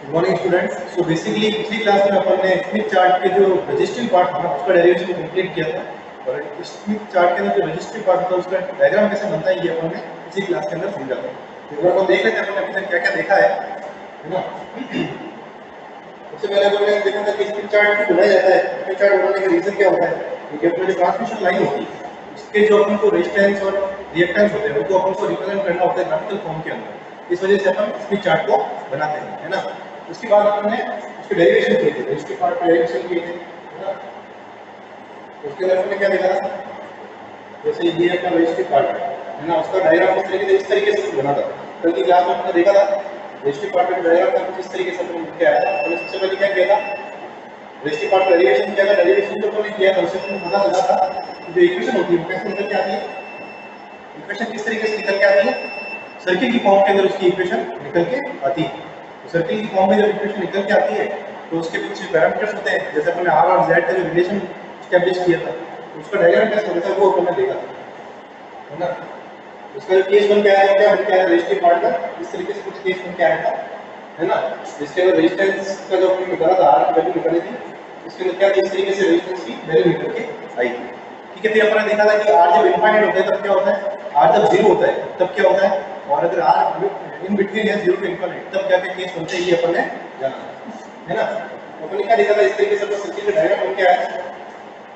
Good morning students. So basically पिछली class में अपन ने स्मिथ चार्ट के जो रजिस्ट्रिंग पार्ट था उसका डेरिवेशन कंप्लीट किया था और स्मिथ चार्ट के अंदर जो रजिस्ट्रिंग पार्ट था उसका डायग्राम कैसे बनता है ये अपन ने इसी क्लास के अंदर समझा था। तो एक बार अपन देख लेते हैं अपन ने अभी तक क्या क्या देखा है ना। सबसे पहले अपन ने देखा था कि स्मिथ चार्ट क्यों बनाया जाता है। स्मिथ चार्ट बनाने का रीजन क्या होता है, क्योंकि अपनी जो ट्रांसमिशन लाइन होती है उसके जो अपन को रेजिस्टेंस और रिएक्टेंस होते हैं उनको अपन को रिप्रेजेंट करना होता है ग्राफिकल फॉर्म के अंदर। इस वजह से अपन स्मिथ चार्ट को बनाते हैं, है ना। उसके बाद हमने उसके डेरिवेशन किए थे, रजिस्ट्री पार्ट के डेरिवेशन किए थे, है ना। उसके अंदर हमने क्या देखा था, जैसे ये अपना रजिस्ट्री पार्ट है ना, उसका डायग्राम इस तरीके से बना था। कल की क्लास में हमने देखा था रजिस्ट्री पार्ट का डायग्राम था, किस तरीके से हमने क्या आया था। हमने सबसे पहले क्या किया था, रजिस्ट्री पार्ट का डेरिवेशन किया था। डेरिवेशन जो हमने किया था उससे हमें पता लगा था कि जो इक्वेशन होती है वो कैसे निकल के आती है। इक्वेशन किस तरीके से निकल के आती है, सर्किल की फॉर्म के अंदर उसकी इक्वेशन निकल के आती है। सर्किल की फॉर्म में जब इक्वेशन निकल के आती है तो उसके कुछ पैरामीटर्स होते हैं, जैसे हमने आर और जेड का जो रिलेशन एस्टैब्लिश किया था तो उसका डायग्राम कैसे होता है वो हमने देखा था, है ना। उसका जो केस बन के आया क्या बन के आया, रजिस्ट्री पार्ट का इस तरीके से कुछ केस बन के आया था, है ना। जिसके अंदर रेजिस्टेंस का जो हमने निकाला था, आर की वैल्यू निकाली थी, इसके अंदर क्या इस तरीके से रेजिस्टेंस की वैल्यू निकल के आई थी। ठीक है, फिर अपन ने देखा था कि आर जब इनफाइनाइट होता है तब क्या होता है, आर जब जीरो होता है तब क्या होता है, और अगर आर इन बिटवीन है जीरो टू इनफाइनाइट तब क्या क्या केस बनते हैं ये अपन ने जाना, है ना। अपन ने क्या देखा था, इस तरीके से अपना सर्किट का डायग्राम बन के आया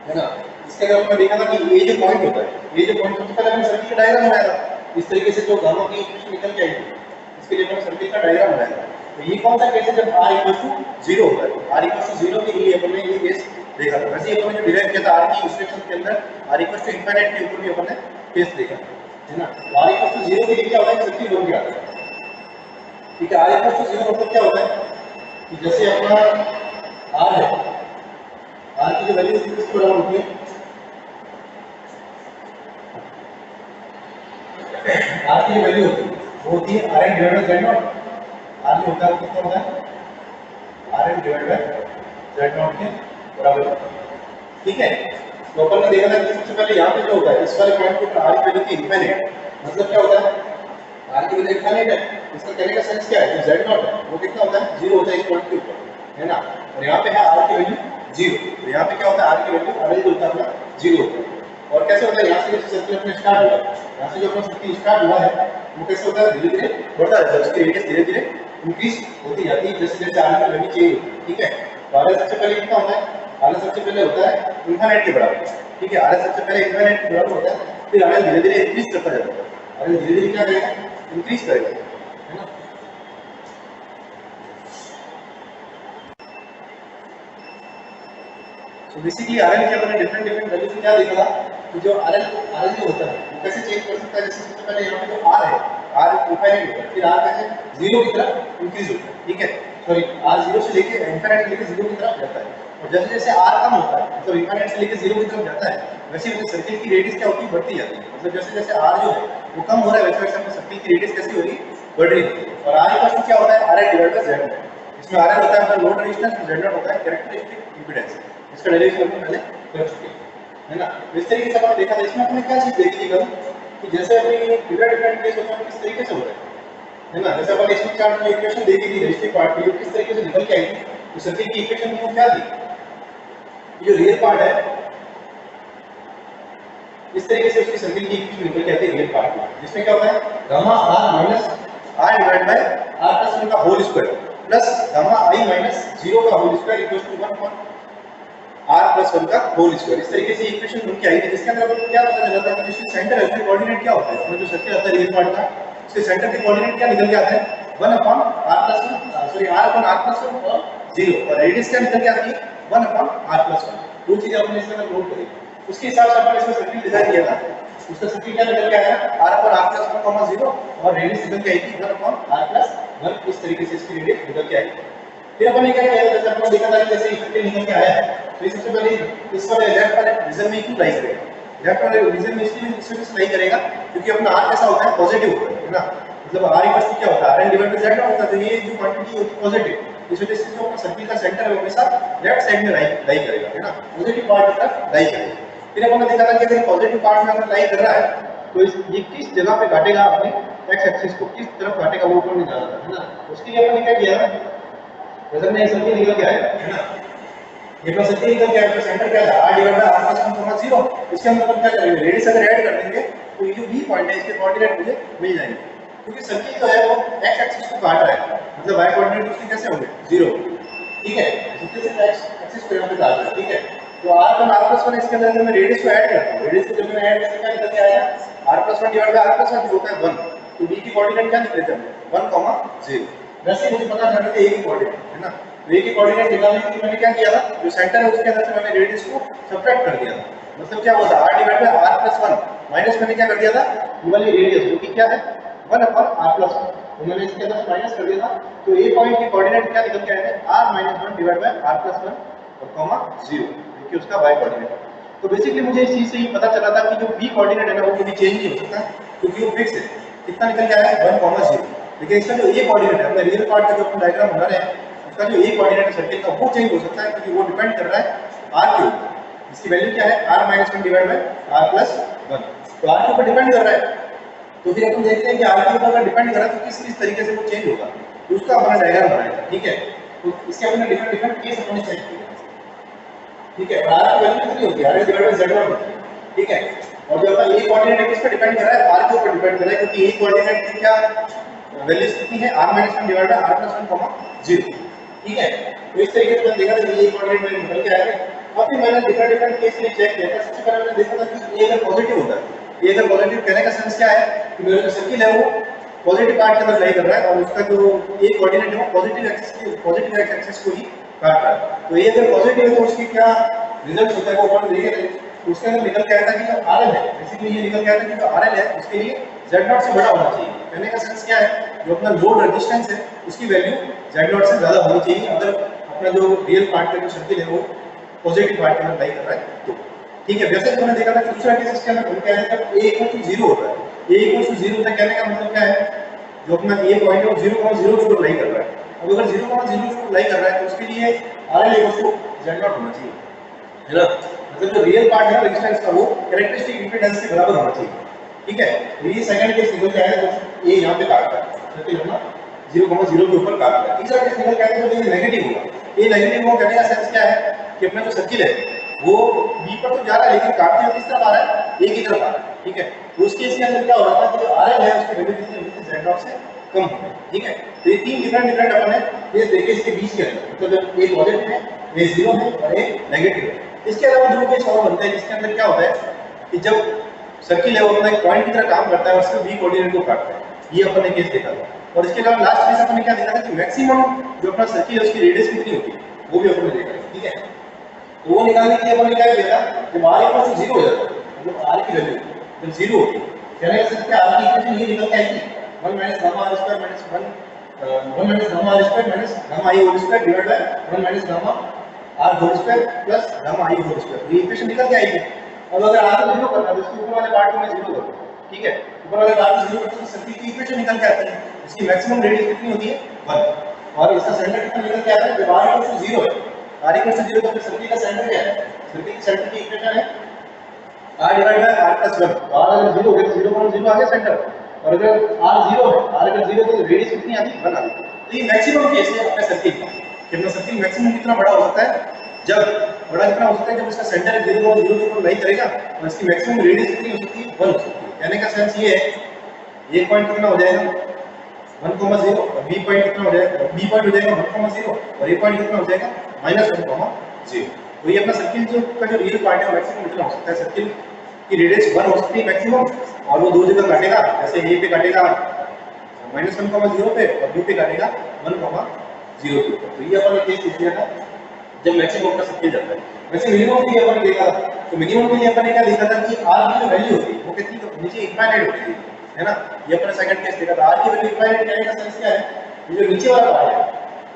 है ना। इसके अंदर हमने देखा था कि ये जो पॉइंट होता है, ये जो पॉइंट सबसे पहले हमने सर्किट का डायग्राम बनाया था इस तरीके से, जो गामा की इक्वेशन निकल के आई थी इसके लिए हमने सर्किट का डायग्राम बनाया था। तो ये कौन सा केस है, जब r इक्वल टू 0 होता है। r इक्वल टू 0 के लिए अपन ने ये केस देखा था। वैसे ही अपन ने डिराइव किया था r की इक्वेशन के अंदर, r इक्वल टू इनफाइनाइट के ऊपर भी अपन ने केस देखा, है ना। r इक्वल टू 0 के लिए क्या होता है, सर्किट बन के आता है। ठीक है, r इक्वल टू 0 मतलब क्या होता है कि जैसे अपना r है, r की जो वैल्यू किस बराबर होती है, r की जो वैल्यू होती है वो होती है rn divided by z not. r जो होता है वो कितना होता है, rn divided by z not के बराबर होता है। ठीक है, तो अपन ने देखा था कि सबसे पहले यहाँ पे क्या होता है, इस वाले पॉइंट के ऊपर r की वैल्यू थी इनफाइनाइट, मतलब क्या होता है, r की वैल्यू इनफाइनाइट है। इसका कहने का सेंस क्या है, जो z नॉट है वो कितना होता है, 0 होता है इस पॉइंट के ऊपर, है ना। और यहाँ पे है r की वैल्यू 0, तो यहाँ पे क्या होता है, r की वैल्यू rl जो होता है अपना 0 होता है। और कैसे होता है, यहाँ से जब सर्किल अपना स्टार्ट हुआ, यहाँ से जो अपना सर्किल स्टार्ट हुआ है वो कैसे होता है, धीरे धीरे बढ़ता रहता है, उसकी रेडियस धीरे धीरे इंक्रीज होती जाती है जैसे जैसे r की वैल्यू चेंज होती है। ठीक है, तो r सबसे पहले कितना होता है, r सबसे पहले होता है इनफाइनाइट के बराबर। ठीक है, r सबसे पहले इनफाइनाइट के बराबर होता है, फिर r धीरे धीरे इंक्रीज करता जाता है, r धीरे धीरे क्या करेगा, इंक्रीज करेगा, है ना। तो बेसिकली RL के अपने डिफरेंट वैल्यू से क्या देखा था कि जो RL जो होता है वो कैसे चेंज कर सकता है। जैसे सबसे पहले यहाँ पे जो R है, R इनफाइनाइट होता है, फिर R कैसे 0 की तरफ इंक्रीज होता है। ठीक है, सॉरी R 0 से लेके इनफाइनाइट से लेके 0 की तरफ जाता है, और जैसे जैसे R कम होता है, मतलब इनफाइनाइट से लेके 0 की तरफ जाता है, वैसे वैसे सर्किल की रेडियस क्या होती है, बढ़ती जाती है। मतलब जैसे जैसे R जो है वो कम हो रहा है वैसे वैसे अपने सर्किल की रेडियस कैसी हो रही है, बढ़ रही है। और R इक्वल टू क्या होता है, RL डिवाइडेड बाय Z। इसमें RL होता है अपना लोड रेजिस्टेंस, Z नॉट होता है कैरेक्टरिस्टिक इंपीडेंस। इसका डेरिवेशन हमने पहले कर चुके हैं, है ना। इस तरीके से हमने देखा था। इसमें हमने क्या चीज देखी थी कल, कि जैसे अपनी डिफरेंट केस होता है किस तरीके से होता है ना। जैसे अपन इसमें चार्ट की इक्वेशन देखी थी रजिस्ट्री पार्ट की, किस तरीके से निकल के आई थी, तो सर्किट की इक्वेशन वो क्या थी, जो रियल पार्ट है इस तरीके से उसकी सर्किट की इक्वेशन निकल के आती है रियल पार्ट में, जिसमें क्या होता है, gamma r minus r divide by r plus 1 का whole square plus gamma i minus 0 का whole square equal to 1 upon r plus 1 का होल स्क्वायर। इस तरीके से इक्वेशन बन के आई थी, जिसके अंदर अपन क्या पता चला था कि जिसके सेंटर है उसके कोऑर्डिनेट क्या होता है, इसमें जो सर्किल आता है रियल पार्ट का उसके सेंटर के कोऑर्डिनेट क्या निकल के आता है, 1 upon r plus 1, sorry r upon r plus 1 और 0, और रेडियस क्या निकल के आती है, 1 अपॉन r प्लस 1। दो चीजें अपने इसके अंदर नोट करें। उसके हिसाब से अपन इसका सर्किल डिजाइन किया था, उसका सर्किल क्या निकल के आया, r अपॉन r प्लस 1, 0, और रेडियस निकल के आई थी 1 अपॉन r प्लस 1। इस तरीके से इसकी रेडियस निकल के आई। फिर अपन ने क्या किया, जैसे अपन देखा था कि जैसे सर्किल निकल के आया है तो ये सबसे पहले इस वाले लेफ्ट वाले रीजन में क्यों लाई करेगा, लेफ्ट वाले रीजन में इसलिए इस लाई करेगा क्योंकि अपना r कैसा होता है, पॉजिटिव होता है ना। मतलब r इक्वल टू क्या होता है, rn डिवाइडेड बाय z होता है, तो ये जो क्वांटिटी होती है पॉजिटिव, इस वजह से जो अपना सर्किल का सेंटर है वो हमेशा लेफ्ट साइड में लाई करेगा, है ना, पॉजिटिव पार्ट की तरफ लाई करेगा। फिर अपन ने देखा था कि अगर पॉजिटिव पार्ट में अगर लाई कर रहा है तो ये किस जगह पे काटेगा, अपने x एक्सिस को किस तरफ काटेगा वो ऊपर नहीं जा रहा था, है ना। उसके लिए अपन ने क्या किया, वैसे में सर्किल निकल के आएगा, है ना। ये अपना सर्किल निकल के आएगा, तो सेंटर क्या है, r divide by r plus 1, 0। इसके अंदर हम क्या करेंगे, रेडियस अगर ऐड कर देंगे तो ये जो b पॉइंट है इसके कोऑर्डिनेट मुझे मिल जाएंगे, क्योंकि सर्किल जो है वो x एक्सिस को काट रहा है, मतलब y कोऑर्डिनेट उसके कैसे होंगे, 0। ठीक है, इसके से x एक्सिस पे यहाँ पे काट रहा है। ठीक है, तो r1 r प्लस 1 इसके अंदर मैं रेडियस को ऐड करता हूँ, रेडियस को जब मैं ऐड करते क्या निकल के आएगा, r plus 1 divide by r plus 1 जो होता है 1, तो b की कोऑर्डिनेट क्या निकले थे, 1, 0। वैसे मुझे पता करना था a की कोऑर्डिनेट, है ना। तो a की कोऑर्डिनेट निकालने के लिए मैंने क्या किया था, जो सेंटर है उसके अंदर से मैंने रेडियस को सब्ट्रैक्ट कर दिया था, मतलब क्या हुआ था, r divide by r plus 1 minus मैंने क्या कर दिया था, ये वाली रेडियस जो कि क्या है 1 अपॉन r प्लस 1, तो मैंने इसके अंदर से माइनस कर दिया था, तो a पॉइंट की कोऑर्डिनेट क्या निकल के आए थे, r minus 1 divide by r plus 1 और कॉमा 0, जो कि उसका y कोऑर्डिनेट। तो बेसिकली मुझे इस चीज से ही पता चला था कि जो b कोऑर्डिनेट है ना वो कभी चेंज नहीं हो सकता, क्योंकि वो फिक्स है, कितना निकल के आया है 1, 0। लेकिन इसका जो a कोऑर्डिनेट है, अपने रियल पार्ट का जो अपन डायग्राम बना रहे हैं, उसका जो a कोऑर्डिनेट है सर्किल का वो चेंज हो सकता है, क्योंकि वो डिपेंड कर रहा है r के ऊपर। इसकी वैल्यू क्या है, r minus 1 divide by r plus 1, तो r के ऊपर डिपेंड कर रहा है। तो फिर अपन देखते हैं कि r के ऊपर अगर डिपेंड कर रहा है तो किस तरीके से वो चेंज होगा, तो उसका अपना डायग्राम बनाएगा। ठीक है, तो इसके अपने डिफरेंट केस अपने चेंज किए। ठीक है, r की वैल्यू कितनी होती है, r डिवाइड बाय z1 होती है। ठीक है, और जो अपना a कोऑर्डिनेट है किस पर डिपेंड कर रहा है, r के ऊपर डिपेंड कर रहा है, क्योंकि a कोऑर्डिनेट की क्या वैल्यूज कितनी है, r minus 1 divide by r plus 1, 0। ठीक है, तो इस तरीके से देखा था ये कोऑर्डिनेट में निकल के आएगा। और फिर मैंने डिफरेंट केस में चेक किया था। सबसे पहले मैंने देखा था कि a अगर पॉजिटिव होता है, ये अगर पॉजिटिव कहने का सेंस क्या है कि मेरा जो सर्किल है वो पॉजिटिव पार्ट के अंदर लाई कर रहा है और उसका जो a कोऑर्डिनेट है वो पॉजिटिव एक्स एक्सिस को ही काट रहा है। तो ये अगर पॉजिटिव है तो उसकी क्या रिजल्ट होता है वो अपन देखे थे। तो उसके अंदर निकल के आया था कि जो RL है, बेसिकली ये निकल के आया था कि जो RL है उसके लिए Z0 से बड़ा होना चाहिए। कहने का सेंस क्या है, जो अपना लोड रेजिस्टेंस है उसकी वैल्यू Z0 से ज्यादा होनी चाहिए अगर अपना जो रियल पार्ट का जो सर्किल है वो पॉजिटिव पार्ट के अंदर लाई कर रहा है तो। ठीक है, वैसे हमने देखा था कि दूसरा केस इसके अंदर क्या है, जब a 0 होता है, a 0 होता है, कहने का मतलब क्या है, जो अपना a पॉइंट है वो 0,0 के ऊपर लाई कर रहा है। अब अगर 0,0 के ऊपर लाई कर रहा है तो उसके लिए RL Z0 होना चाहिए, है ना। मतलब जो रियल पार्ट है रेजिस्टेंस का वो कैरेक्टरिस्टिक इंपीडेंस के बराबर होना चाहिए। ठीक है, तो ये सेकंड केस निकल के आया तो a यहां पे काट रहा है, सर्किल अपना 0,0 के ऊपर काट रहा है। तीसरा केस निकल के आया तो ये नेगेटिव होगा। ये नेगेटिव होगा, कहने का सेंस क्या है कि अपना जो सर्किल है वो b पर तो जा रहा है लेकिन काटते हुए किस तरफ आ रहा है, a की तरफ आ रहा है। ठीक है, तो उस केस के अंदर क्या हो रहा था कि जो RL है उसकी वैल्यू कितनी होती है, Z0 से कम होगी। ठीक है, तो ये तीन डिफरेंट अपन है ये देखे इसके बीच के अंदर, मतलब जब a पॉजिटिव है, a 0 है और a नेगेटिव है। इसके अलावा जो केस और बनता है जिसके अंदर क्या होता है कि जब सर्किल है वो अपना एक पॉइंट की तरह काम करता है और उसके b कोऑर्डिनेट को काटता है, ये अपन ने केस देखा था। और इसके अलावा लास्ट केस अपन ने क्या देखा था कि मैक्सिमम जो अपना सर्किल है उसकी रेडियस कितनी होती है वो भी अपन ने देखा है। ठीक है, तो वो निकालने के लिए अपन ने क्या किया था, जब r इक्वल टू 0 हो जाता है, मतलब r की वैल्यू जब 0 होती है, कहने का मतलब r की इक्वेशन ये निकल के आएगी 1 minus gamma r square minus 1 minus gamma r square minus gamma i whole square divide by 1 minus gamma r whole square plus gamma i whole square. ये इक्वेशन निकल के आएगी। अब अगर r को 0 करना है तो इसके ऊपर वाले पार्ट को मैं 0 कर दूं। ठीक है, ऊपर वाले पार्ट को 0 करते तो सर्किल की इक्वेशन निकल के आती है, इसकी मैक्सिमम रेडियस कितनी होती है 1, और इसका सेंटर कितना निकल के आता है, जब r इक्वल टू 0 है, r इक्वल टू 0 तो फिर सर्किल का सेंटर क्या है, सर्किल के सेंटर की इक्वेशन है r divide by r plus 1। तो r अगर 0 हो गया तो 0,0 आ गया सेंटर, और अगर r 0 है, r अगर 0 तो रेडियस कितनी आती है 1 आती है। तो ये मैक्सिमम केस है अपने सर्किल का, कि अपना सर्किल मैक्सिमम कितना बड़ा हो सकता है, जब बड़ा कितना हो सकता है जब इसका सेंटर 0,0 के ऊपर लाई करेगा और इसकी मैक्सिमम रेडियस कितनी हो सकती है 1 हो सकती है। कहने का सेंस ये है, ये पॉइंट कितना हो जाएगा 1,0 और b पॉइंट कितना हो जाएगा, b पॉइंट हो जाएगा 1,0 और a पॉइंट कितना हो जाएगा -1,0। तो ये अपना सर्किल जो का जो रियल पार्ट है मैक्सिमम कितना हो सकता है, सर्किल की रेडियस 1 हो सकती है मैक्सिमम, और वो दो जगह काटेगा, जैसे a पे काटेगा -1,0 पे और b पे काटेगा 1,0 के ऊपर। तो ये अपन ने केस लिया था जब मैक्सिमम का सर्किल जाता है। वैसे मिनिमम के लिए अपन ने देखा, तो मिनिमम के लिए अपन ने क्या देखा था कि r की जो वैल्यू होती है वो कितनी नीचे इनफाइनाइट होती है ना। ये अपन ने सेकंड केस देखा था, r की वैल्यू इनफाइनाइट कहने का सेंस क्या है, ये जो नीचे वाला पार्ट है,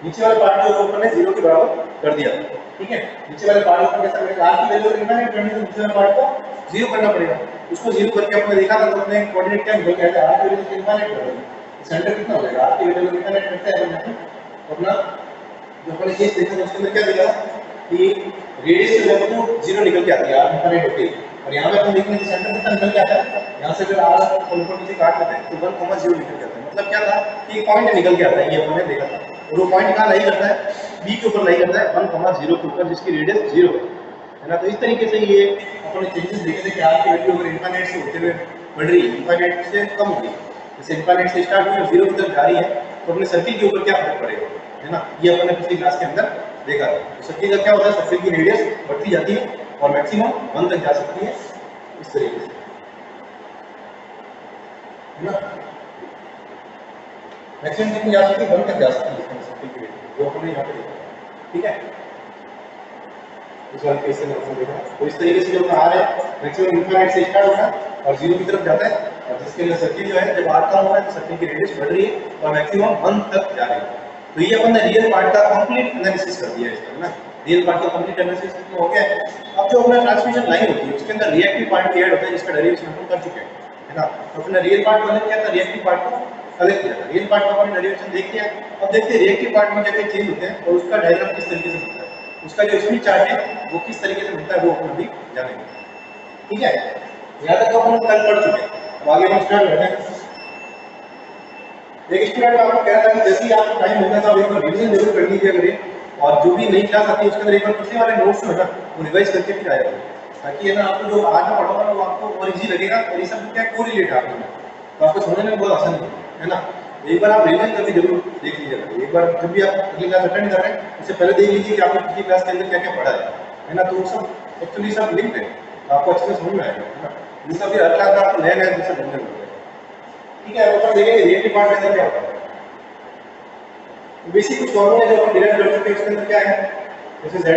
नीचे वाले पार्ट को अपन ने 0 के बराबर कर दिया। ठीक है, नीचे वाले पार्ट को कैसा करेंगे, r की वैल्यू इनफाइनाइट करनी है तो नीचे वाले पार्ट को 0 करना पड़ेगा। उसको 0 करके अपन ने देखा था, तो अपने कोऑर्डिनेट क्या निकल गया था, r की वैल्यू इनफाइनाइट कर देंगे, सेंटर कितना हो जाएगा, r की वैल्यू इनफाइनाइट करते हैं अपना जो अपन ने केस देखा था उसके अंदर क्या देखा कि रेडियस जो है वो 0 निकल के आती है, r इनफाइनाइट होती है। और यहाँ पे अपन देखेंगे सेंटर कितना निकल के आता है, यहाँ से अगर r ऊपर नीचे काट लेते हैं तो 1,0 निकल के आता है, मतलब क्या था कि पॉइंट निकल के आता है, ये हमने देखा था। और वो पॉइंट कहाँ लाई करता है, बी के ऊपर लाई करता है 1,0 के ऊपर, जिसकी रेडियस 0 है ना। तो इस तरीके से ये अपने चेंजेस देखे थे कि आर की वैल्यू अगर इन्फाइनाइट से होते हुए बढ़ रही है, इन्फाइनाइट से कम हो रही है, जैसे इन्फाइनाइट से स्टार्ट हुई और 0 की तरफ जा रही है, तो अपने सर्किल के ऊपर क्या फर्क पड़ेगा, है ना। ये अपने पिछली क्लास के अंदर देखा था। तो सर्किल का क्या होता है, सर्किल की रेडियस बढ़ती जाती है और मैक्सिमम 1 तक जा सकती है, इस तरीके से, है ना। मैक्सिमम कितनी जा सकती है, 1 तक जा सकती है सर्किल की रेडियस, जो हमने यहाँ पे देखा, ठीक है। इस वाले केस में हमने देखा। तो इस तरीके से जो आ रहा है मैक्सिमम इन्फाइनाइट से स्टार्ट होता है और 0 की तरफ जाता है, और जिसके लिए सर्किल जो है जब आर कम हो रहा है तो सर्किल की रेडियस बढ़ रही है और मैक्सिमम 1 तक जा रही है। तो ये अपन ने रियल पार्ट का कंप्लीट एनालिसिस कर दिया है इसका, ना। रियल पार्ट का कंप्लीट एनालिसिस हो गया है। अब जो अपना ट्रांसमिशन लाइन होती है उसके अंदर रिएक्टिव पार्ट भी ऐड होता है, जिसका डेरिवेशन हम कर चुके हैं, है ना। तो अपने रियल पार्ट को अलग किया था, रिएक्टिव पार्ट को अलग किया था। रियल पार्ट का अपन डेरिवेशन देख लिया। अब देखते हैं रिएक्टिव पार्ट में क्या क्या चेंज होते हैं और उसका डायग्राम किस तरीके से बनता है, उसका जो स्मिथ चार्ट है वो किस तरीके से बनता है, वो अपन भी जानेंगे, ठीक है। यहाँ तक तो अपन कल पढ़ चुके हैं। अब आगे हम स्टार्ट करते हैं। एक स्टूडेंट आपको कह रहा था कि जैसे ही आपको टाइम मिलता था एक बार रिवीजन जरूर कर लीजिए करिए, और जो भी नई क्लास आती है उसके अंदर एक बार पिछले वाले नोट्स है ना वो रिवाइज करके फिर आया करें, ताकि है ना आपको जो आज मैं पढ़ाऊंगा ना वो आपको और इजी लगेगा, और ये सब क्या कोरिलेट है आपको, तो आपको समझने में बहुत आसान है ना। एक बार आप रिवीजन करके जरूर देख लीजिएगा। एक बार जब भी आप अगली क्लास अटेंड कर रहे हैं उससे पहले देख लीजिए कि आपने पिछली क्लास के अंदर क्या क्या पढ़ा है ना। तो वो सब एक्चुअली सब लिंक्ड है, आपको अच्छे से समझ में आएगा, है ना। जिसका भी हर क्लास में आपको नया नया जैसा ढूंढने मिलेगा, ठीक है। अब देखेंगे रिएक्टिव पार्ट के अंदर क्या होता है। बेसिक कुछ फॉर्मूले जो अपन डिराइव कर सकते हैं उसके अंदर क्या है, जैसे Z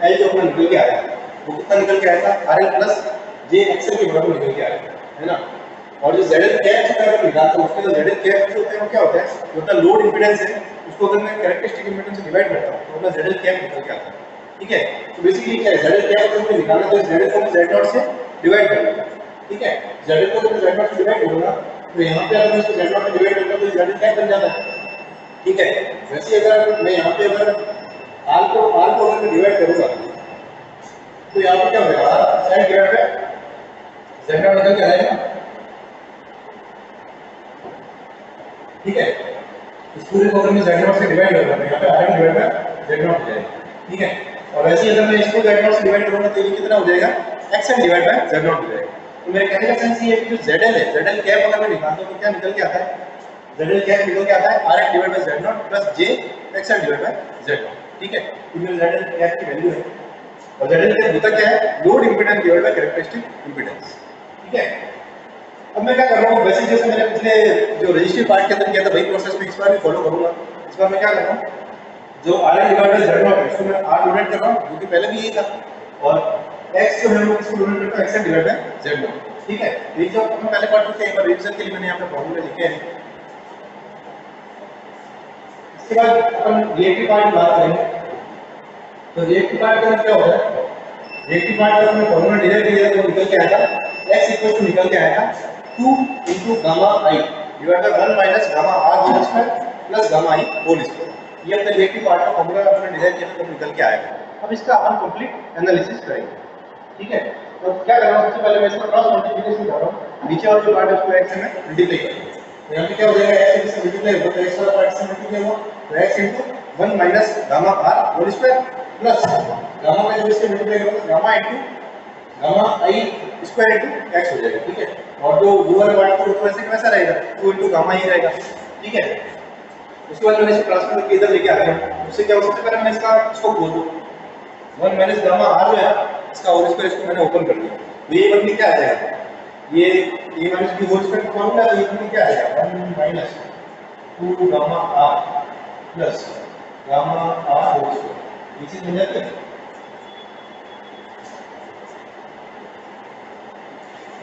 L जो अपना निकल के आया वो कितना निकल के आया था, RL प्लस JXL के बराबर निकल के आया है ना। और जो ZL कैप होता है निकालते हैं उसके अंदर ZL कैप जो होता है वो क्या होता है, जो अपना लोड इंपीडेंस है उसको अगर मैं कैरेक्टरिस्टिक इंपीडेंस से डिवाइड करता हूं तो अपना ZL कैप निकल के आता है, ठीक है। तो बेसिकली क्या है, ZL कैप को निकालना तो ZL को Z0 से डिवाइड कर देना, ठीक है। ZL को जब Z0 से डिवाइड करूंगा तो यहां पे अगर मैं इसको Z0 से डिवाइड करता हूं तो ZL कैप बन जाता है, ठीक है। वैसे अगर मैं यहाँ पे अगर R को अगर मैं डिवाइड करूंगा तो यहाँ पे क्या हो जाएगा, R डिवाइड बाय Z0 निकल के आएगा, ठीक है। इस पूरे को अगर मैं Z0 से डिवाइड करूंगा तो यहाँ पे R डिवाइड बाय Z0 हो जाएगा, ठीक है। और वैसे अगर मैं इसको Z0 से डिवाइड करूंगा तो ये कितना हो जाएगा, XL डिवाइड बाय Z0 हो जाएगा। तो मेरे कहने का सेंस ये है कि जो ZL है, ZL कैप अगर मैं निकालता हूं तो क्या निकल के आता है, ZL कैप निकल के आता है RL divide by Z0 plus JXL divide by Z0, ठीक है। तो ये ZL कैप की वैल्यू है। और ZL कैप होता क्या है, load impedance divide by characteristic impedance, ठीक है। अब मैं क्या कर रहा हूँ, वैसे जैसे मैंने पिछले जो रजिस्ट्री पार्ट के अंदर किया था वही प्रोसेस में इस बार भी फॉलो करूंगा। इस बार मैं क्या कर रहा हूँ, जो RL डिवाइड बाय Z0 है उसको मैं R डिवाइड कर रहा हूँ, जो कि पहले भी यही था, और X जो है वो इसको डिवाइड करता हूँ XL डिवाइड बाय Z0, ठीक है। ये जो हम पहले पढ़ चुके हैं, एक बार रिवीजन के लिए मैंने यहाँ पे फॉर्मूले लिखे हैं। इसके बाद अपन रिएक्टिव पार्ट की बात करेंगे। तो रिएक्टिव पार्ट का क्या होता है, रिएक्टिव पार्ट का हमने फॉर्मूला डिराइव किया तो निकल के आया था, x निकल के आया था 2 * gamma i divide by 1 minus gamma r whole square plus gamma i whole square. ये अपने रिएक्टिव पार्ट का फॉर्मूला अपने डिराइव किया था तो निकल के आएगा। अब इसका अपन कंप्लीट एनालिसिस करेंगे, ठीक है। तो क्या कर रहा हूं, सबसे पहले मैं इसका क्रॉस मल्टीप्लिकेशन कर रहा हूं, नीचे वाला जो पार्ट है उसको x से मैं मल्टीप्लाई करूंगा। तो यहाँ पे क्या हो जाएगा, x से मल्टीप्लाई होगा तो x वाला पार्ट से मल्टीप्लाई हुआ तो x * 1 minus gamma r whole square plus gamma का जो इससे मल्टीप्लाई करूंगा gamma * gamma i square * x हो जाएगा, ठीक है। और जो u वाला पार्ट तो वैसे कैसा रहेगा, 2 * गामा ही रहेगा, ठीक है। उसके बाद मैंने इसको ट्रांसफर करके इधर लेके आ गया। उससे क्या हो सकता है, पहले मैंने इसको खोल दो 1 माइनस गामा r जो है इसका होल स्क्वायर, इसको मैंने ओपन कर लिया तो ये बन के क्या आ जाएगा, ये a minus b whole square formula है, तो ये बन के क्या आ जाएगा 1 minus 2 gamma r plus gamma r whole square, ये चीज मिल जाती है।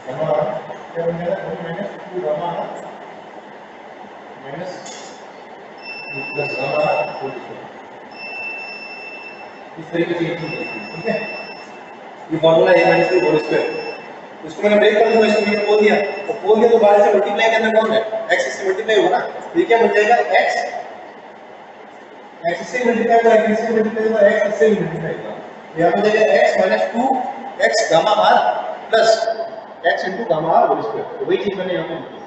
गामा क्या बन जाएगा 1 minus 2 gamma r minus plus gamma r whole square, इस तरीके से ये चीज बनती है, ठीक है। ये formula a minus b whole square, इसको मैंने ब्रेक कर दूंगा, इसको मैंने खोल दिया तो खोल दिया तो बाहर से मल्टीप्लाई करना कौन है, x इससे मल्टीप्लाई होगा ना, तो ये क्या बन जाएगा x से मल्टीप्लाई होगा, x से मल्टीप्लाई होगा, x से मल्टीप्लाई होगा, यहां पे जाएगा x minus 2x gamma r plus x * gamma r whole square. तो वही चीज मैंने यहां पे लिखी है,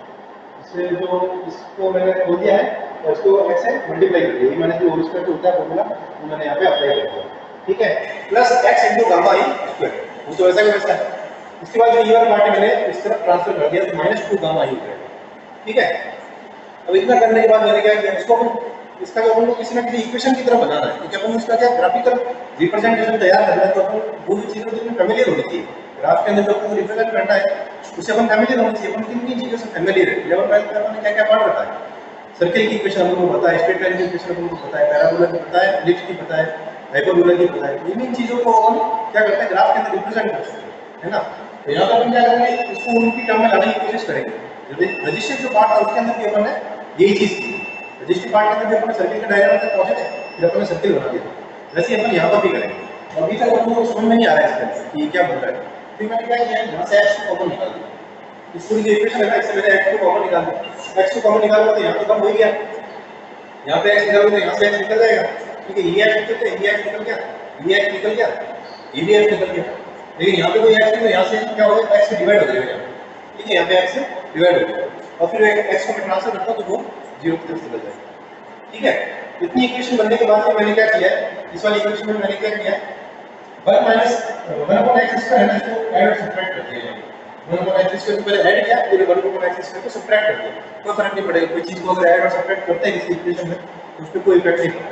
से जो इसको मैंने खोल दिया है और इसको x से मल्टीप्लाई कर दिया, मैंने जो होल स्क्वायर जो होता है फॉर्मूला वो मैंने यहाँ पे अप्लाई कर दिया, ठीक है, प्लस x इंटू गामा आई स्क्वायर, वो तो वैसा का वैसा है। इसके बाद जो ये वाला पार्ट मैंने इस तरफ ट्रांसफर कर दिया तो -2 गामा आई हो जाएगा, ठीक है। अब इतना करने के बाद मैंने क्या किया, इसको इसका जो अपन को किसी ना किसी इक्वेशन की तरह बनाना है, क्योंकि अपन इसका क्या ग्राफिकल रिप्रेजेंटेशन तैयार करना है, तो अपन वो भी चीज़ें तो फैमिलियर होनी चाहिए। ग्राफ के अंदर जो अपन को रिप्रेजेंट करना है उससे अपन फैमिलियर होना चाहिए। अपन किन किन चीज़ों से फैमिलियर है, 11 12 में अपन क्या क्या पढ़ रखा है, सर्किल की इक्वेशन अपन को पता है, स्ट्रेट लाइन की इक्वेशन अपन को पता है, पैराबोला की पता है, एलिप्स की पता है, हाइपरबोला की पता है। इन चीज़ों को अपन क्या करते हैं ग्राफ के अंदर रिप्रेजेंट कर सकते हैं, है ना। तो यहाँ पर अपन क्या करेंगे, इसको उनकी टर्म में लाने की कोशिश करेंगे। रजिस्टर जो पार्ट है उसके अंदर भी अपन ने यही चीज़ की, रजिस्टर पार्ट के अंदर भी अपन सर्किल के डायग्राम तक पहुंचे थे, फिर अपन ने सर्किल बना दिया, वैसे अपन यहाँ पर भी करेंगे। अभी तक अपन को समझ में नहीं आ रहा है इसका कि क्या बन रहा है, फिर मैंने क्या किया, यहाँ से x को कॉमन निकाल दिया, इस पूरी इक्वेशन है इससे मैंने x को कॉमन निकाल दिया, x को कॉमन निकालूंगा तो यहाँ तो कम हो गया, यहाँ पे x निकालूंगा तो यहाँ से x निकल जाएगा, ठीक है, ये x निकल गया, ये x निकल गया, ये x निकल गया, ये भी x निकल गया, लेकिन यहाँ पे कोई x नहीं, तो यहाँ से क्या हो जाएगा, x से डिवाइड हो जाएगा, ठीक है, यहाँ पे x से डिवाइड हो जाएगा और फिर x को मैं ट्रांसफर करता हूँ तो वो 0 की तरफ चला जाएगा, ठीक है। इतनी इक्वेशन बनने के बाद मैंने क्या किया, इस वाली इक्वेशन में मैंने क्या किया, 1 माइनस 1/x स्क्वायर है ना, इसको ऐड और सब्ट्रैक्ट कर दिया, 1/x स्क्वायर को पहले ऐड किया, फिर 1/x स्क्वायर को सब्ट्रैक्ट कर दिया, कोई फर्क नहीं पड़ेगा, कोई चीज को अगर ऐड और सब्ट्रैक्ट करते हैं किसी इक्वेशन में तो उस पर कोई इफेक्ट नहीं पड़ता,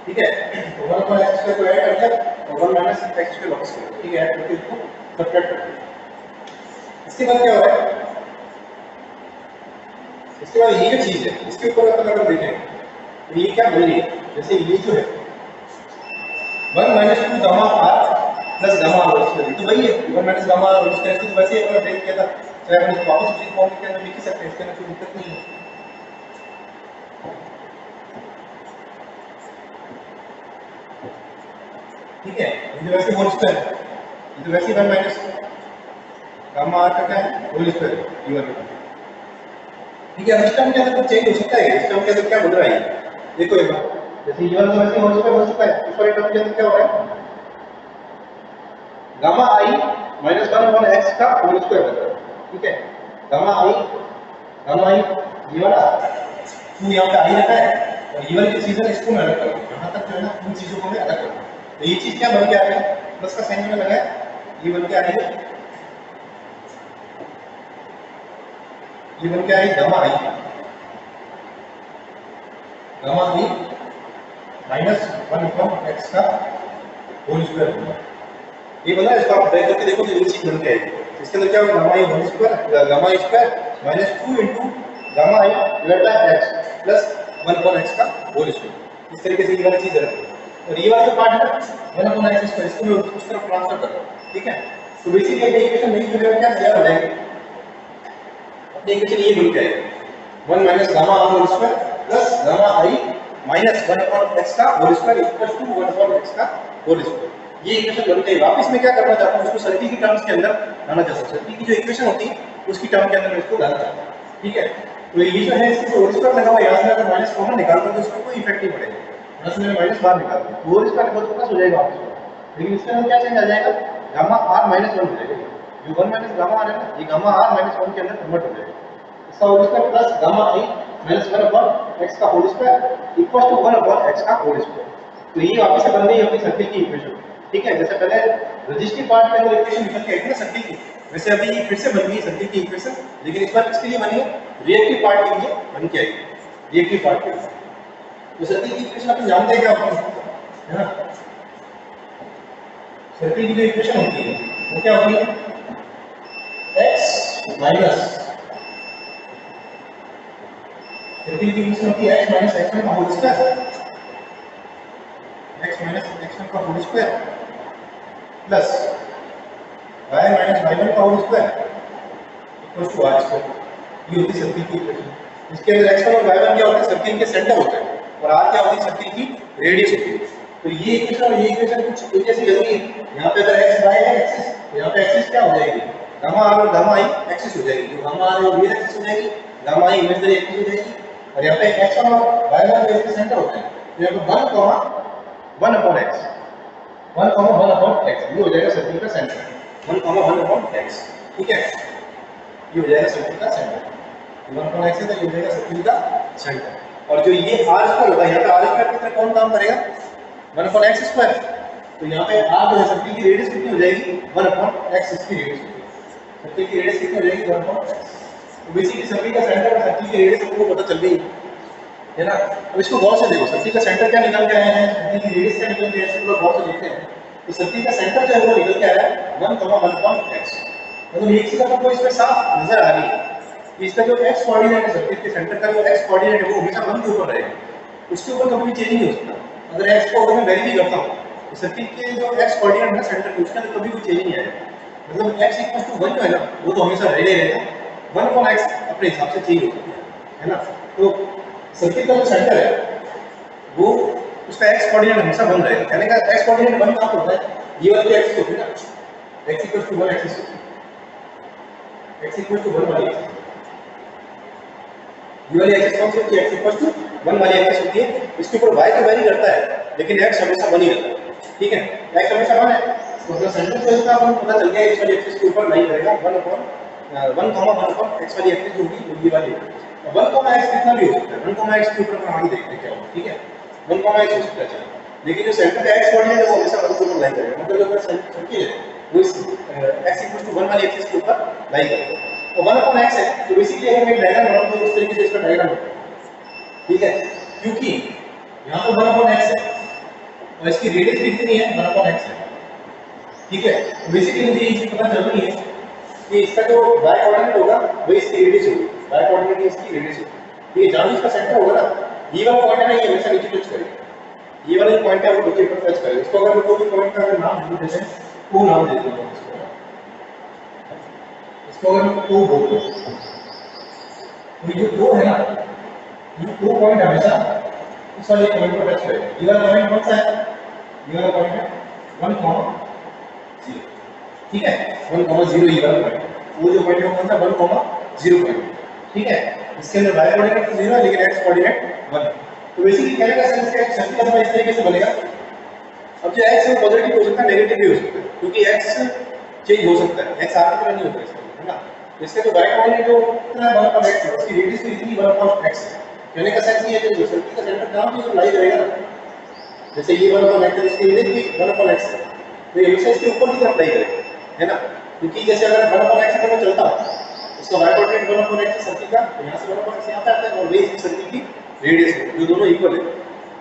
ठीक है। तो 1/x स्क्वायर को ऐड कर दिया और 1 माइनस x स्क्वायर वापस कर दिया, ठीक है, ऐड करके इसको सब्ट्रैक्ट कर दिया। इसके बाद क्या हो रहा है, इसके बाद ये जो चीज है इसके ऊपर अपन अगर देखें तो ये क्या बन रही है, जैसे ये जो है 1 minus 2 gamma r plus gamma r square, तो वही है 1 माइनस गामा r स्क्वायर, तो वैसे ही हमने ब्रेक किया था, चाहे हम इसको वापस उसी फॉर्म के अंदर लिख ही सकते हैं, इसके अंदर कोई दिक्कत नहीं है, ठीक है। ये वैसे होल स्क्वायर है, ये तो वैसे 1 माइनस गामा r का क्या है होल स्क्वायर e1, ठीक है। इस टर्म के अंदर कुछ चेंज हो सकता है, इस टर्म के अंदर क्या बन रहा है, देखो एक बार, जैसे e1 तो वैसे होल स्क्वायर हो चुका है, इस वाले टर्म के अंदर क्या हो रहा है, गामा i माइनस 1/x का होल स्क्वायर बन रहा है, ठीक है। गामा i ये वाला 2 यहाँ पे i रखा है और ये वाली चीजें इसको मैं अलग कर दूँ, यहाँ तक जो है ना उन चीजों को मैं अलग कर दूँ, तो ये चीज क्या बन के आ रही है, प्लस का साइन मैंने लगाया, ये बन के आ रही है, ये बन के आ रही है गामा i माइनस 1/x का होल स्क्वायर होगा, ये बना इसको आप ब्रेक करके देखो तो ये चीज बन के आएगी। इसके अंदर क्या होगा, gamma i whole square gamma i square minus 2 into gamma i divide by x plus 1/x का होल स्क्वायर, इस तरीके से ये वाली चीज रखते हैं। और ये वाला जो पार्ट है ना 1/x स्क्वायर, इसको मैं उस तरफ ट्रांसफर कर रहा हूं, ठीक है। तो बेसिकली ये इक्वेशन नहीं जो क्या तैयार हो जाएगी, अपनी इक्वेशन ये बन के आएगी 1 minus gamma r whole square plus gamma i minus 1/x का whole square equal to 1/x का होल स्क्वायर, ये इक्वेशन बन गई। वापस मैं क्या करना चाहता हूँ, इसको सर्किल की टर्म्स के अंदर लाना चाहता हूँ, सर्किल की जो इक्वेशन होती है उसकी टर्म के अंदर मैं इसको लाना चाहता हूँ, ठीक है। तो ये जो है इसको होल स्क्वायर लगा हुआ है, यहाँ से अगर माइनस कॉमन निकालूंगा तो इसका कोई इफेक्ट नहीं पड़ेगा, यहाँ से मैंने माइनस बाहर निकाल दिया, होल स्क्वायर बहुत प्लस हो जाएगा वापस, लेकिन इसके अंदर क्या चेंज आ जाएगा, गामा r माइनस 1 हो जाएगा, जो 1 माइनस गामा r है ना, ये गामा r माइनस 1 के अंदर कन्वर्ट हो जाएगा, इसका whole square plus gamma i minus 1/x का whole square equal to 1/x का होल स्क्वायर। तो ये वापस से बन गई अपनी सर्किल की इक्वेशन, ठीक है। जैसे पहले रजिस्टिव पार्ट के अंदर इक्वेशन निकल के आई थी ना सर्किल की, वैसे अभी ये फिर से बन गई सर्किल की इक्वेशन, लेकिन इस बार किसके लिए बनी है, रिएक्टिव पार्ट के लिए बन के आई, रिएक्टिव पार्ट के लिए। तो सर्किल की इक्वेशन अपन जानते हैं क्या होती है ना, सर्किल की जो इक्वेशन होती है वो क्या होती है, x माइनस सर्किल की इक्वेशन होती है x माइनस x1 का whole square, x minus x1 का होल स्क्वायर प्लस y माइनस y1 का whole square equal to r square, ये होती है सर्किल की इक्वेशन। इसके अंदर x1 और y1 क्या होता है, सर्किल के सेंटर होते हैं, और r क्या होती है, सर्किल की रेडियस होती है। तो ये इक्वेशन और ये इक्वेशन कुछ एक जैसी जरूरी है, यहाँ पे अगर x y है एक्सिस, तो यहाँ पे एक्सिस क्या हो जाएगी, गामा r और गामा i एक्सिस हो जाएगी, जो गामा r और रियल एक्सिस हो जाएगी, गामा i इमेजिनरी एक्सिस हो जाएगी, और यहाँ पे x1 और y1 जो इसके सेंटर होते हैं, तो यहाँ पे 1/x 1/x ये हो जाएगा सर्किल का सेंटर, 1/1/x, ठीक है, ये हो जाएगा सर्किल का सेंटर। 1 अपॉन x है तो ये हो जाएगा सर्किल का सेंटर। और जो ये r स्क्वायर होगा, यहाँ पे r स्क्वायर कितना कौन काम करेगा 1 अपॉन x स्क्वायर, तो यहाँ पे r जो है सर्किल की रेडियस कितनी हो जाएगी 1 अपॉन x, इसकी रेडियस सर्किल की रेडियस कितनी हो जाएगी 1 अपॉन x। तो बेसिकली सर्किल का सेंटर और सर्किल की रेडियस आपको पता चल गई है ना। अब इसको गौर से देखो, सर्किल का सेंटर क्या निकल के आया है, सर्किल की रेडियस क्या निकल के आया है, इसको गौर से देखते हैं। तो सर्किल का सेंटर जो है वो निकल के आया है 1,1.x, मतलब एक चीज आपको इसमें साफ नजर आ रही है कि इसका जो x कोऑर्डिनेट है, सर्किल के सेंटर का जो x कोऑर्डिनेट है वो हमेशा 1 के ऊपर रहेगा, उसके ऊपर कभी चेंज नहीं हो सकता। अगर x को अगर मैं वेरी भी करता हूँ तो सर्किल के जो x कोऑर्डिनेट है सेंटर के, उसके अंदर कभी कोई चेंज नहीं आएगा, मतलब x = 1 जो है ना वो तो हमेशा रहेगा, 1/x अपने हिसाब से चेंज हो सकता है ना। तो सर्किल का जो सेंटर है वो उसका x कोऑर्डिनेट हमेशा 1 रहेगा, कहने का x कोऑर्डिनेट 1 कहां होता है, ये वाली x होती है ना, x = 1 एक्सिस होती है, x = 1 वाली एक्सिस, ये वाली एक्सिस कौन सी होती है, x = 1 वाली एक्सिस होती है। इसके ऊपर y तो वेरी करता है लेकिन x हमेशा 1 ही रहता है, ठीक है, x हमेशा 1 है, तो मतलब सेंटर जो इसका अपन पता चल गया इस वाली एक्सिस के ऊपर लाई करेगा 1,1/x वाली एक्सिस होगी ये वाली। 1,x कितना भी हो सकता है, 1,x के ऊपर हम आगे देखते हैं क्या होगा, ठीक है, 1,x हो सकता है, लेकिन जो सेंटर का x कोऑर्डिनेट है वो हमेशा 1 के ऊपर लाई करेगा, मतलब जो सर्किल है वो इस x = 1 वाली एक्सिस के ऊपर लाई करेगा। तो 1/x है, तो बेसिकली अगर मैं एक डायग्राम बनाऊं तो इस तरीके से इसका डायग्राम होगा, ठीक है, क्योंकि यहाँ पर 1/x है और इसकी रेडियस भी कितनी है 1/x है, ठीक है। तो बेसिकली मुझे ये चीज पता चल रही है कि इसका जो y कोऑर्डिनेट होगा वो इसकी रेडियस होगी, y कोऑर्डिनेट इसकी रेडियस होगी। ये जहां इसका सेंटर होगा ना, ये वाला पॉइंट है ना, ये हमेशा नीचे टच करेगा, ये वाला पॉइंट है वो नीचे पर टच करेगा। इसको अगर मैं कोई भी पॉइंट का अगर नाम दे देते हैं, को नाम दे देता हूं इसको अगर मैं को बोल दूं तो ये जो को है ना, ये को पॉइंट हमेशा इस वाले पॉइंट पर टच करेगा। ये वाला पॉइंट कौन सा है, ये वाला पॉइंट है 1,0, ठीक है, 1,0 ये वाला पॉइंट, वो जो पॉइंट है वो कौन सा 1,0 पॉइंट, ठीक है। इसके अंदर y कोऑर्डिनेट 0 है लेकिन x कोऑर्डिनेट 1। तो बेसिकली कहने का सेंस है सर्किल अपना इस तरीके से बनेगा। अब जो x है वो पॉजिटिव हो सकता है, नेगेटिव भी हो सकता है, क्योंकि x चेंज हो सकता है, x आगे की तरह नहीं होता है ना। इसका जो y कोऑर्डिनेट जो कितना है 1/x है, उसकी रेडियस भी इतनी 1/x है। कहने का सेंस ये है कि सर्किल का सेंटर कहां पे लाई रहेगा ना, जैसे ये 1/x है, इसकी रेडियस भी 1/x है, तो ये हमेशा इसके ऊपर की तरफ लाई करेगा, है ना। क्योंकि जैसे अगर 1/x से मैं चलता हूं, इसका y कोऑर्डिनेट 1/x है सर्किल का, तो यहां से 1/x यहां पे आता है और वही इसकी सर्किल की रेडियस है, जो दोनों इक्वल है।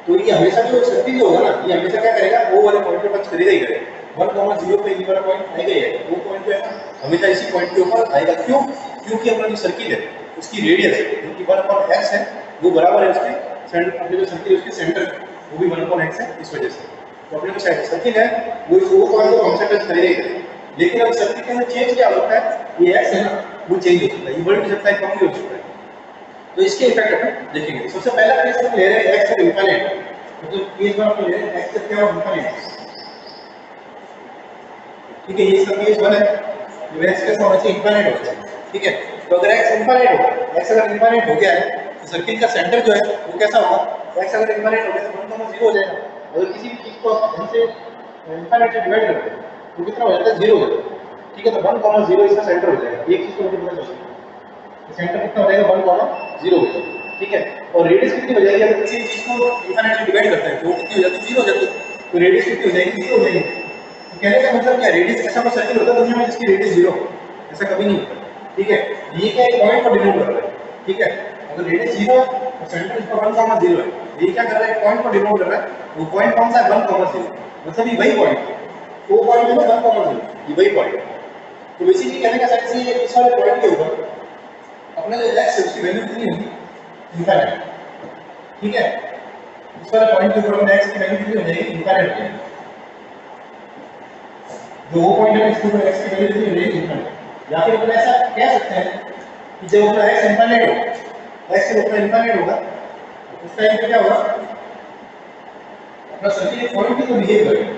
तो ये हमेशा जो सर्किल जो होगा ना, ये हमेशा क्या करेगा, वो वाले पॉइंट पे टच करेगा ही करेगा। 1,0 पे ये वाला पॉइंट आएगा ही, वो पॉइंट पे हमेशा इसी पॉइंट के ऊपर आएगा। क्यों, क्योंकि अपना जो सर्किल है उसकी रेडियस क्योंकि 1/x है वो बराबर है उसके सेंटर, अपने जो सर्किल है उसके सेंटर वो भी 1/x है, इस वजह से तो अपने जो सर्किल है वो इस वो पॉइंट को हमेशा टच करेगा ही करेगा। लेकिन अब सर्किल के अंदर चेंज क्या होता है, ये x है ना वो चेंज हो सकता है, ये बढ़ भी सकता है, कम भी हो सकता है। तो इसके इफेक्ट अपन देखेंगे। सबसे पहला केस हम ले रहे हैं x से इनफिनिट, मतलब केस में अपन ले रहे हैं x से क्या इनफिनिट, ठीक है, ये इसका केस 1 है, ये x के साथ इनफिनिट हो जाए, ठीक है। तो अगर x इनफिनिट हो, x अगर इनफिनिट हो गया है तो सर्किल का सेंटर जो है वो कैसा होगा, x अगर इनफिनिट हो गया तो 1,0 हो जाएगा। अगर किसी भी चीज को हम से इनफिनिट से डिवाइड करते हैं तो कितना हो जाता है 0 हो जाता है, ठीक है। तो 1,0 इसका सेंटर हो जाएगा, एक चीज को मुझे पता चल जाएगा सेंटर कितना हो जाएगा 1,0 हो जाएगा, ठीक है। और रेडियस कितनी हो जाएगी, अगर किसी चीज को इनफिनिट से डिवाइड करते हैं तो कितनी हो जाती है 0 हो जाती है, तो रेडियस कितनी हो जाएगी 0 हो जाएगी। तो कहने का मतलब क्या, रेडियस ऐसा कोई सर्किल होता है दुनिया में जिसकी रेडियस 0 हो, ऐसा कभी नहीं होता, ठीक है। ये क्या एक पॉइंट को डिनोट कर रहा है, ठीक है। अगर रेडियस 0 है और सेंटर इसका 1,0 है, ये क्या कर रहा है, पॉइंट को डिनोट कर रहा है। वो पॉइंट कौन सा है 1,0, मतलब ये वही पॉइंट है, वो पॉइंट है ना 1,0, ये वही पॉइंट है। तो बेसिकली कहने का सेंस ये इस वाले पॉइंट के ऊपर अपना जो x है उसकी वैल्यू कितनी होगी इनफिनिट, ठीक है। इस वाले पॉइंट के ऊपर अपना x की वैल्यू कितनी हो जाएगी इनफिनिट हो जाएगी, जो वो पॉइंट है इसके ऊपर x की वैल्यू कितनी हो जाएगी इनफिनिट। या फिर अपन ऐसा कह सकते हैं कि जब अपना x इनफिनिट हो, x से ऊपर इनफिनिट होगा उस टाइम पे क्या होगा, अपना सर्किल एक पॉइंट की तरह बिहेव करेगा,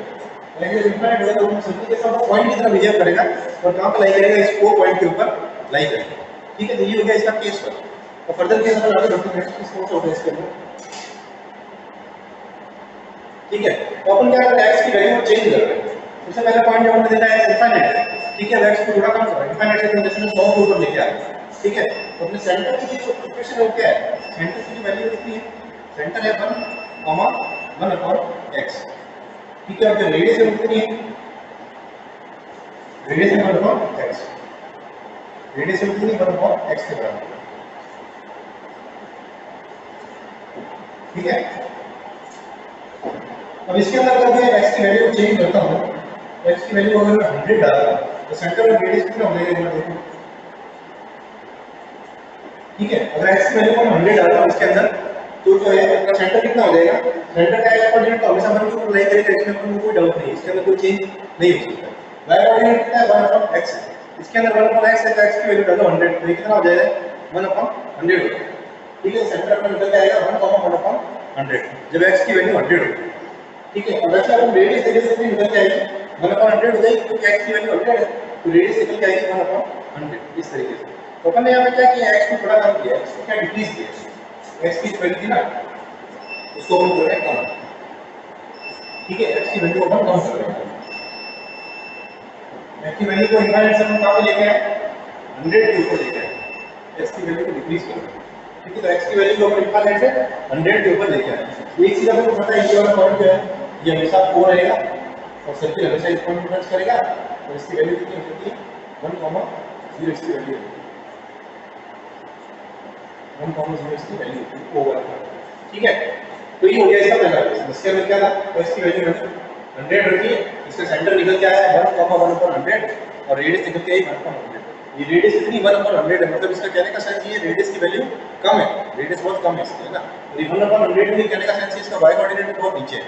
यानी जब इनफिनिट होगा तो सर्किल के साथ पॉइंट की तरह बिहेव करेगा और कहां पे लाई करेगा, इस को पॉइंट के ऊपर लाई करेगा, ठीक है। तो ये हो गया इसका केस 1। और फर्दर केस अपन आगे बढ़ते हैं, नेक्स्ट केस होता है इसके अंदर, ठीक है। तो अपन क्या करते हैं, x की वैल्यू चेंज कर रहे हैं। सबसे पहला पॉइंट जो हमने देखा है x इनफिनिट है, ठीक है, x को थोड़ा कम कर रहा है, इनफिनिट से जैसे 100 के ऊपर लेके आ गए, ठीक है। तो अपने सेंटर की जो इक्वेशन है वो क्या है, सेंटर की जो वैल्यू कितनी है, सेंटर है 1 1 अपॉन x, ठीक है। और जो रेडियस है वो कितनी है, रेडियस है 1 अपॉन x, रेडियस है कितनी 1 अपॉन x के बराबर, ठीक है। अब इसके अंदर अगर मैं x की वैल्यू चेंज करता हूँ, x की वैल्यू अगर मैं 100 डालता हूँ तो सेंटर में रेडियस कितना हो जाएगा देखो, ठीक है। अगर x की वैल्यू को 100 डालता हूँ इसके अंदर तो जो है अपना सेंटर कितना हो जाएगा, सेंटर का x कोऑर्डिनेट तो हमेशा 1 के ऊपर लाई करेगा, इसमें अपन को कोई डाउट नहीं है, इसके अंदर कोई चेंज नहीं हो सकता। y कोऑर्डिनेट कितना है 1 अपॉन x, इसके अंदर 1 अपॉन x है तो x की वैल्यू डालो 100 तो ये कितना हो जाएगा 1 अपॉन 100 हो जाएगा, ठीक है। सेंटर अपना निकल के आएगा 1 अपॉन 100 जब x की वैल्यू 100 होगी, ठीक है। और वैसे अपन रेडियस देखिए कितनी निकल के आएगी 1 अपॉन 100 हो जाएगी, क्योंकि x की वैल्यू 100 है तो रेडियस निकल के आएगी 1 अपॉन 100 इस तरीके से। तो अपन ने यहाँ पे क्या किया, x को थोड़ा कम किया, x को क्या डिक्रीज किया, x की जो वैल्यू थी ना उसको अपन कर रहे हैं कम, ठीक है। x की वैल्यू अपन कम कर रहे हैं, x की वैल्यू को इनफाइनाइट से अपन कहां पे लेके आए 100 के ऊपर लेके आए, x की वैल्यू को डिक्रीज कर रहे हैं, ठीक है। तो x की वैल्यू को अपन इनफाइनाइट से 100 के ऊपर लेके आए। एक चीज अपन को पता है ये वाला पॉइंट जो है ये हमेशा 4 रहेगा और सर्किल हमेशा इस पॉइंट पर टच करेगा, और इसकी वैल्यू कितनी होती है 1,0 इसकी वैल्यू 1,0 इसकी वैल्यू होती है ओवर, ठीक है। तो ये हो गया इसका पहला केस। इसके अंदर क्या था, तो इसकी वैल्यू 100 रखी है, इसका सेंटर निकल के आया है 1,1/100 और रेडियस निकल के आई 1/100। ये रेडियस कितनी 1/100 है, मतलब इसका कहने का सेंस ये रेडियस की वैल्यू कम है, रेडियस बहुत कम है इसकी, है ना। तो 1/100 में कहने का सेंस है इसका y कोऑर्डिनेट बहुत नीचे है।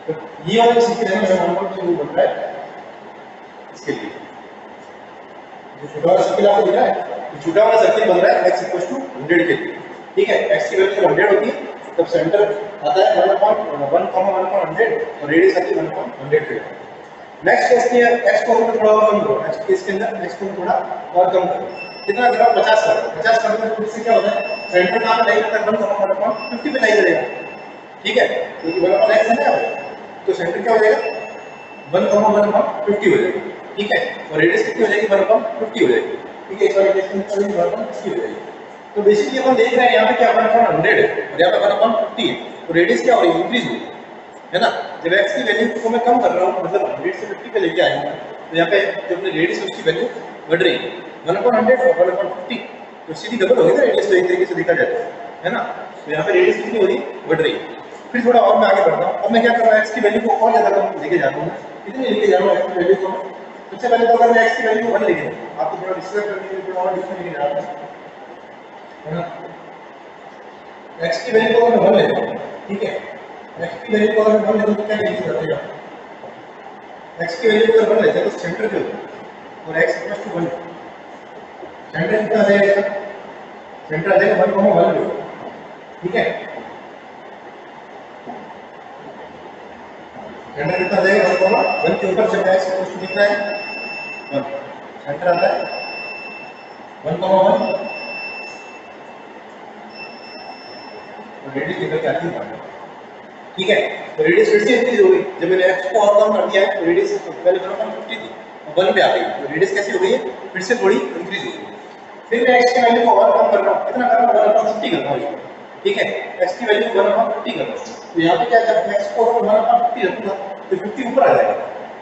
तो ये वाला सर्किल है मेरा 1.2 बन रहा है इसके लिए, जो छोटा वाला सर्किल आपको दिख रहा है ये छोटा वाला सर्किल बन रहा है x 100 के लिए, ठीक है। x की वैल्यू 100 होती है तब सेंटर आता है 1/100 और रेडियस आती है 1/100। नेक्स्ट केस में x को हम थोड़ा और कम करो, नेक्स्ट केस के अंदर x को थोड़ा और कम करो, कितना करो 50 करो, 50 करने से इससे क्या होता है सेंटर कहां पे लाई करता है 1/150 पे लाई करेगा, ठीक है, क्योंकि 1/x है ना, तो सेंटर क्या हो जाएगा 1/150 हो जाएगा, ठीक है। और रेडियस कितनी हो जाएगी 1/50 हो जाएगी, ठीक है। इस वाले केस में 1/50 हो जाएगी। तो बेसिकली अपन देख रहे हैं यहाँ पे क्या 1/100 है और यहाँ पे 1/50 है, तो रेडियस क्या हो रही है इंक्रीज हो रही है ना। जब x की वैल्यू को मैं कम कर रहा हूँ मतलब 100 से 50 पे लेके आया हूँ तो यहाँ पे जो अपनी रेडियस है उसकी वैल्यू बढ़ रही है 1/100 और 1/50, तो सीधी डबल हो गई ना रेडियस, तो एक तरीके से देखा जाए है ना। तो यहाँ पे रेडियस कितनी हो रही है बढ़ रही है। फिर थोड़ा और मैं आगे बढ़ता हूँ, अब मैं क्या कर रहा हूँ x की वैल्यू को और ज्यादा कम लेके जा रहा हूँ, कितनी लेके जा रहा हूँ x की वैल्यू को, सबसे पहले तो अगर मैं x की वैल्यू को 1 लेके जाऊँ, आपको थोड़ा डिस्कस करने के लिए थोड़ा और डिफरेंट लेके जा रहा हूँ, है ना। x की वैल्यू को मैं 1 लेता हूँ, ठीक है। x की वैल्यू को अगर 1 लेता हूँ तो क्या चेंज हो जाएगा, x की वैल्यू को 1 लेते हैं तो सेंटर पे होता है और x 1 सेंटर कितना आ जाएगा, सेंटर आ जाएगा 1,1, ठीक है। सेंटर कितना आ जाएगा 1,1 के ऊपर जब x कितना है 1, सेंटर आता है 1,1 और रेडियस निकल के आती है, ठीक है। तो रेडियस फिर से इंक्रीज हो गई, जब मैंने x को और कम कर दिया है तो रेडियस पहले 1/50 थी अब 1 पे आ गई, तो रेडियस कैसी हो गई है फिर से थोड़ी इंक्रीज हो गई। फिर मैं x की वैल्यू को और कम कर रहा हूँ, कितना कर रहा हूँ 1/50 कर रहा हूँ, ठीक है। x की वैल्यू 1/50 कर रहा हूँ, तो यहाँ पे क्या जब x को 1/50 रखूंगा तो 50 ऊपर आ जाएगा,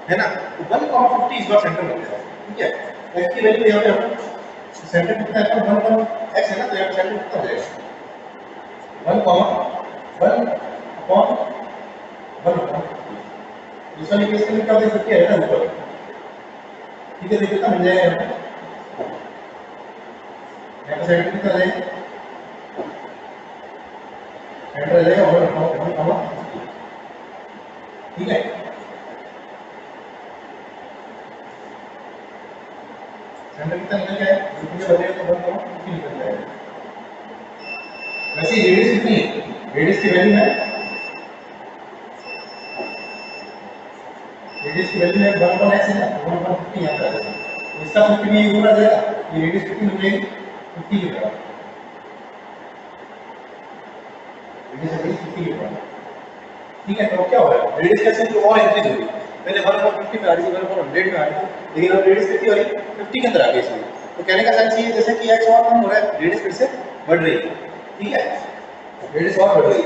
है ना। तो 1/50 इस बार सेंटर बन जाएगा, ठीक है। x की वैल्यू यहाँ पे सेंटर कितना है 1/x है ना, तो यहाँ पे सेंटर कितना हो जाएगा 1,1/1, इस वाले केस में क्या होता है 50 है ना ऊपर, ठीक है। देखिए कितना मिल जाएगा यहाँ पे सेंटर कितना आ जाएगा, सेंटर आ जाएगा 1,1, ठीक है। सेंटर कितना निकल जाएगा मुझे बताइए तो 1,50 निकल जाएगा। वैसे रेडियस कितनी है, रेडियस की वैल्यू है, रेडियस की वैल्यू है 1/x है ना, 1/50 यहाँ पे आ जाएगा, तो इसका 50 भी ऊपर आ जाएगा, ये रेडियस कितनी हो जाएगी 50 के बराबर, रेडियस है 50 के बराबर, ठीक है। तो क्या हो रहा है रेडियस कैसे तो और इंक्रीज होगी, पहले 1/50 पे आ रही थी 1/100 में आ रही थी, लेकिन अब रेडियस कितनी हो रही है 50 के अंदर आ गई इसमें, तो कहने का सेंस ये जैसे कि x और कम हो रहा है, रेडियस फिर से बढ़ रही है, ठीक है, रेडियस और बढ़ रही है।